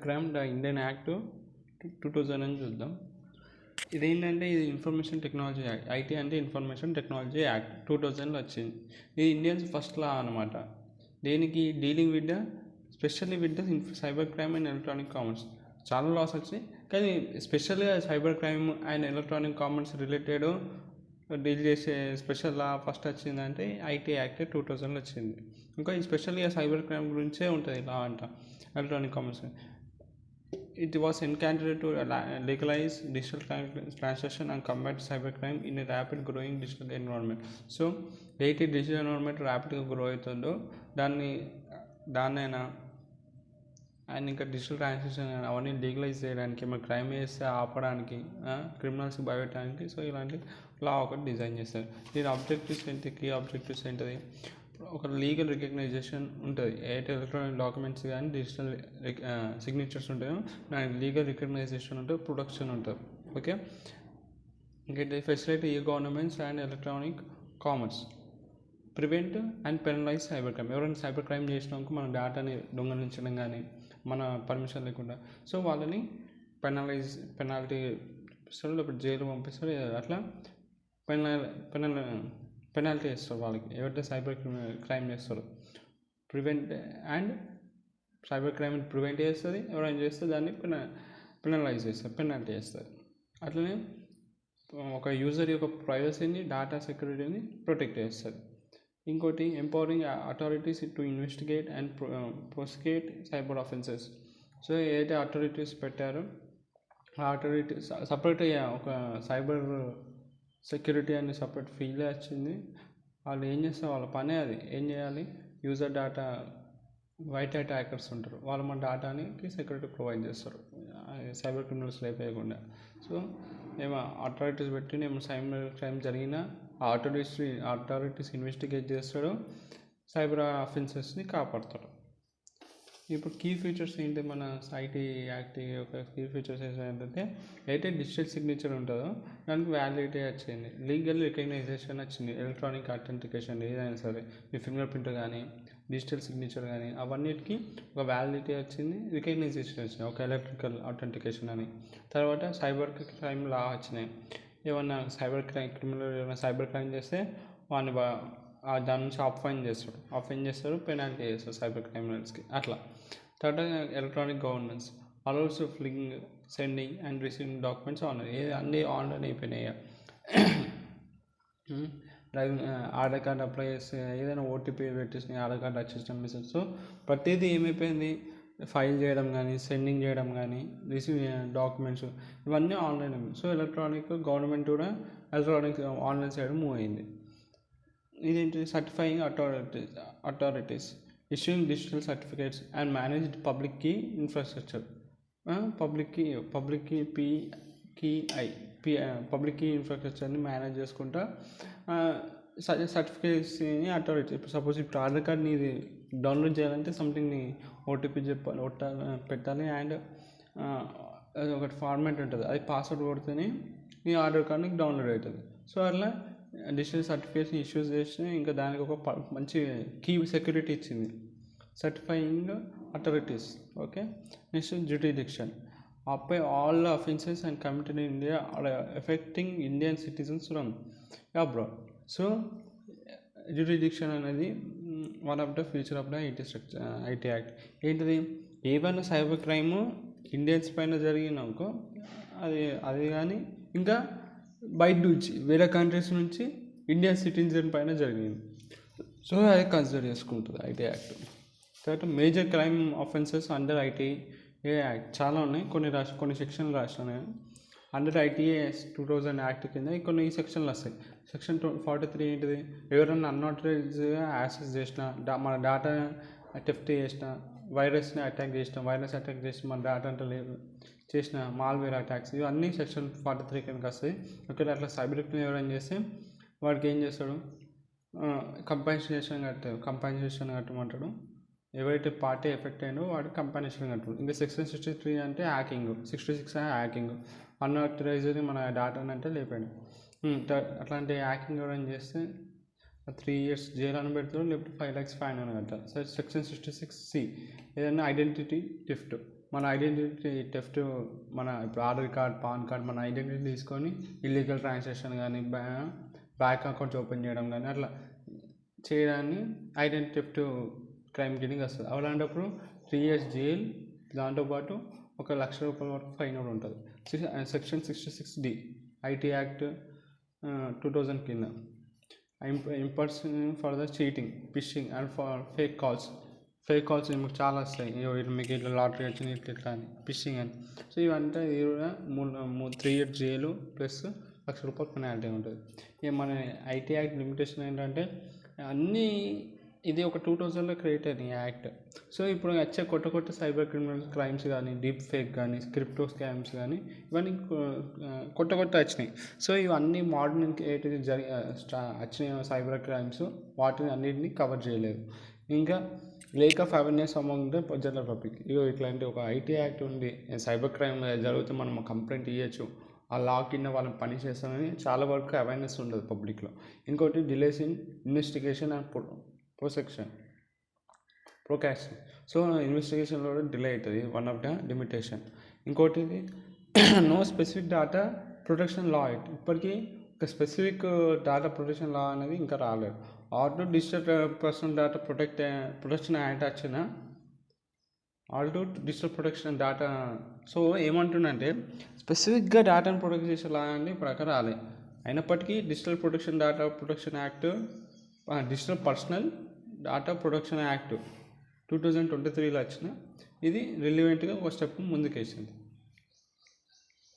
Crime the Indian act 2000 అని చూద్దాం. ఇదేంటంటే ఇది ఇన్ఫర్మేషన్ టెక్నాలజీ యాక్ట్. ఐటీ అంటే ఇన్ఫర్మేషన్ టెక్నాలజీ యాక్ట్ 2000లో వచ్చింది. ఇది ఇండియన్స్ ఫస్ట్ లా అనమాట. దేనికి dealing with the specially with the cyber crime and electronic commerce. చాలా లాస్ వచ్చాయి, కానీ స్పెషల్గా cyber crime and electronic commerce related deal చేసే స్పెషల్ లా ఫస్ట్ వచ్చిందంటే ఐటీ యాక్ట్ 2000లో వచ్చింది. ఇంకా ఈ స్పెషల్గా సైబర్ క్రైమ్ గురించే ఉంటుంది లా అంట. Electronic commerce it was intended to legalize digital transaction and combat cybercrime in a rapid growing digital environment. So ఎయిటీ డిజిటల్ ఎన్విరాన్మెంట్ ర్యాపిడ్గా గ్రో అవుతుందో దాన్నైనా అండ్ ఇంకా డిజిటల్ ట్రాన్సాక్షన్ అవన్నీ లీగలైజ్ చేయడానికి, మన క్రైమ్ చేస్తే ఆపడానికి, క్రిమినల్స్కి భయపెట్టడానికి సో ఇలాంటి లా ఒకటి డిజైన్ చేస్తారు. దీని ఆబ్జెక్టివ్స్ ఏంటి, కీ ఆబ్జెక్టివ్స్ ఏంటిది, ఒక లీగల్ రికగ్నైజేషన్ ఉంటుంది. ఎయిట్ ఎలక్ట్రానిక్ డాక్యుమెంట్స్ కానీ డిజిటల్ సిగ్నేచర్స్ ఉంటాయో దానికి లీగల్ రికగ్నైజేషన్ ఉంటుంది, ప్రొడక్షన్ ఉంటుంది. ఓకే, ఇంకా ఫెసిలిటీ ఈ governments and electronic commerce prevent and penalise cyber crime. ఎవరైనా సైబర్ క్రైమ్ చేసినాక మన డేటాని దొంగలించడం కానీ మన పర్మిషన్ లేకుండా సో వాళ్ళని పెనాల్టీ ఇస్తారు, లేకపోతే జైలు పంపిస్తారు. అట్లా పెనాల్టీ వేస్తారు వాళ్ళకి ఎవరైతే సైబర్ క్రైమ్ చేస్తారో. Prevent and cyber crime prevent చేస్తుంది, ఎవరైనా చేస్తే దాన్ని పెనలైజ్ చేస్తారు, పెనాల్టీ చేస్తుంది. అట్లనే ఒక యూజర్ యొక్క ప్రైవసీని, డేటా సెక్యూరిటీని ప్రొటెక్ట్ చేస్తుంది. ఇంకోటి empowering authorities to investigate and prosecute cyber offences. So ఏదైతే అథారిటీస్ పెట్టారో ఆ అథారిటీస్ సపరేట్గా ఒక సైబర్ సెక్యూరిటీ అని సపరేట్ ఫీల్డే వచ్చింది. వాళ్ళు ఏం చేస్తారు, వాళ్ళ పనే అది. ఏం చేయాలి, యూజర్ డేటా వైట్ అటాకర్స్ ఉంటారు, వాళ్ళు మన డేటాని సెక్యూరిటీ ప్రొవైడ్ చేస్తారు సైబర్ క్రిమినల్స్ లేపేయకుండా. సో ఏమో అథారిటీస్ పెట్టి ఏమో సైబర్ క్రైమ్ జరిగినా ఆ అథారిటీస్ ఇన్వెస్టిగేట్ చేస్తాడు, సైబర్ అఫెన్సెస్ని కాపాడతాడు. ఇప్పుడు కీ ఫీచర్స్ ఏంటి, మన ఐటీ యాక్ట్ యొక్క కీ ఫీచర్స్ ఏంటంటే అయితే డిజిటల్ సిగ్నేచర్ ఉంటుందో దానికి వ్యాలిడిటీ వచ్చింది, లీగల్ రికగ్నైజేషన్ వచ్చింది. ఎలక్ట్రానిక్ అథెంటికేషన్ ఏదైనా సరే, మీ ఫింగర్ ప్రింట్ కానీ డిజిటల్ సిగ్నేచర్ కానీ అవన్నిటికీ ఒక వ్యాలిడిటీ వచ్చింది, రికగ్నైజేషన్ వచ్చింది, ఒక ఎలక్ట్రికల్ అథెంటికేషన్ అని. తర్వాత సైబర్ క్రైమ్ లా వచ్చినాయి. ఏమన్నా క్రిమినల్ ఏమైనా సైబర్ క్రైమ్ చేస్తే వాడిని దాని నుంచి అఫైన్ చేస్తారు, పెనాల్టీ చేస్తారు సైబర్ క్రిమినల్స్కి. అట్లా తర్వాత electronic governance allows filing, sending and receiving documents online. అన్నీ ఆన్లైన్ అయిపోయినాయి. డ్రైవింగ్ ఆధార్ కార్డ్ అప్లై చేస్తే ఏదైనా ఓటీపీ పెట్టేసిన ఆధార్ కార్డ్ వచ్చేసిన మెసేజ్. సో ప్రతిదీ ఏమైపోయింది, ఫైల్ చేయడం కానీ, సెండింగ్ చేయడం కానీ, రిసీవ్ డాక్యుమెంట్స్ ఇవన్నీ ఆన్లైన్. సో ఎలక్ట్రానిక్ గవర్నమెంట్ కూడా ఎలక్ట్రానిక్ ఆన్లైన్ సైడ్ మూవ్ అయింది. ఇదేంటి, certifying authorities issuing digital certificates and managed public key infrastructure. Public key ఇన్ఫ్రాస్ట్రక్చర్ని మేనేజ్ చేసుకుంటా సర్టిఫికేట్స్ని అథారిటీ. ఇప్పుడు ఆధార్ కార్డ్ నీది డౌన్లోడ్ చేయాలంటే సంథింగ్ నీ ఓటీపీ పెట్టాలి అండ్ ఒకటి ఫార్మాట్ ఉంటుంది, అది పాస్వర్డ్ కొడితేనే నీ ఆధార్ కార్డ్ నీకు డౌన్లోడ్ అవుతుంది. సో అట్లా డిజిటల్ సర్టిఫికేట్స్ని ఇష్యూస్ చేసి ఇంకా దానికి ఒక మంచి కీ సెక్యూరిటీ ఇచ్చింది, certifying authorities. Okay, next jurisdiction apply all offences and committed in India or affecting Indian citizens from abroad. So jurisdiction అనేది one of the future of the IT act. ఏంటిది, ఏమైనా cyber crime Indians పైన జరిగినాకో అది కానీ ఇంకా బయట నుంచి వేరే కంట్రీస్ నుంచి ఇండియన్ సిటిజన్ పైన జరిగింది, సో అది కన్సిడర్ చేసుకుంటుంది ఐటీ యాక్ట్. తర్వాత major crime offences under IT act చాలా ఉన్నాయి, కొన్ని సెక్షన్లు రాసినాయి. అండర్ ఐటీఏ 2000 యాక్ట్ కింద కొన్ని సెక్షన్లు వస్తాయి. సెక్షన్ 43 ఏంటిది, ఎవరైనా అన్ఆథరైజ్డ్గా యాక్సెస్ చేసినా, మన డేటా టెఫ్ట్ చేసిన, వైరస్ని అటాక్ చేసిన, మన డేటా అంటే లేదు చేసిన మాల్వేర్ అటాక్స్, ఇవన్నీ సెక్షన్ 43 కిందకి వస్తాయి. ఒకవేళ అట్లా సైబర్ క్రైమ్ ఎవరైనా చేస్తే వాడికి ఏం చేస్తాడు, కంపెన్సేషన్ కట్టమంటాడు. ఎవరైతే పార్టీ ఎఫెక్ట్ అయిందో వాడికి కంపెన్సేషన్ కట్టాడు. ఇంకా సెక్షన్ 63 అంటే హ్యాకింగ్, 66 హ్యాకింగ్, అన్ఆథరైజ్డ్ మన డేటాని అంటే లేపాడు. అట్లాంటి హ్యాకింగ్ ఎవరైనా చేస్తే 3 years జైలు అని పెడతారు, లేకపోతే 5 lakhs ఫైన్ అని కట్టాలి. సెక్షన్ 66C ఏదైనా ఐడెంటిటీ థెఫ్ట్, మన ఐడెంటిటీ థెఫ్ట్, మన ఇప్పుడు ఆధార్ కార్డ్, పాన్ కార్డ్, మన ఐడెంటిటీ తీసుకొని ఇల్లీగల్ ట్రాన్సాక్షన్ కానీ బ్యాంక్ అకౌంట్స్ ఓపెన్ చేయడం కానీ అట్లా చేయడాన్ని ఐడెంటిటీ థెఫ్ట్ క్రైమ్ కిందకి వస్తుంది. అలాంటప్పుడు 3 years జైల్, దాంతోపాటు ₹1,00,000 వరకు ఫైన్ కూడా ఉంటుంది. సెక్షన్ 66D ఐటీ యాక్ట్ 2000 కింద impersonation for the cheating, phishing and for fake calls మీకు చాలా వస్తాయి. మీకు ఇట్లా లాటరీ వచ్చింది ఇట్లా అని ఫిషింగ్ అని. సో ఇవంతా ఇది కూడా 3 years జైలు ప్లస్ ₹1,00,000 పెనాల్టీ ఉంటుంది. ఇక మన ఐటీ యాక్ట్ లిమిటేషన్ ఏంటంటే అన్నీ ఇది ఒక 2000లో క్రియేట్ అయిన యాక్ట్. సో ఇప్పుడు వచ్చే కొత్త సైబర్ క్రిమినల్ క్రైమ్స్ కానీ, డీప్ ఫేక్ కానీ, క్రిప్టో స్కామ్స్ కానీ ఇవన్నీ కొత్త వచ్చినాయి. సో ఇవన్నీ మోడర్న్ ఏంటిది వచ్చిన సైబర్ క్రైమ్స్ వాటిని అన్నింటినీ కవర్ చేయలేదు. ఇంకా lake of awareness among the general public. ఇట్లాంటి ఒక ఐటీ యాక్ట్ ఉంది, సైబర్ క్రైమ్ జరిగితే మనం కంప్లైంట్ ఇవ్వచ్చు, ఆ లా కింద వాళ్ళని పని చేస్తామని చాలా వరకు అవేర్నెస్ ఉండదు పబ్లిక్లో. ఇంకోటి delays in investigation and prosecution. So ఇన్వెస్టిగేషన్లో కూడా డిలే అవుతుంది, వన్ ఆఫ్ ద లిమిటేషన్. ఇంకోటి no specific data protection law. ఇప్పటికీ ఒక స్పెసిఫిక్ డేటా ప్రొటెక్షన్ లా అనేది ఇంకా రాలేదు. Although digital personal data protection act వచ్చిన although digital protection data. So ఏమంటుందంటే స్పెసిఫిక్గా డేటాను ప్రొటెక్ట్ చేసే లా అని ప్రకారం రాలేదు. అయినప్పటికీ digital data protection act, digital personal data protection act 2023లో వచ్చిన ఇది రిలివెంట్గా ఒక స్టెప్ ముందుకేసింది.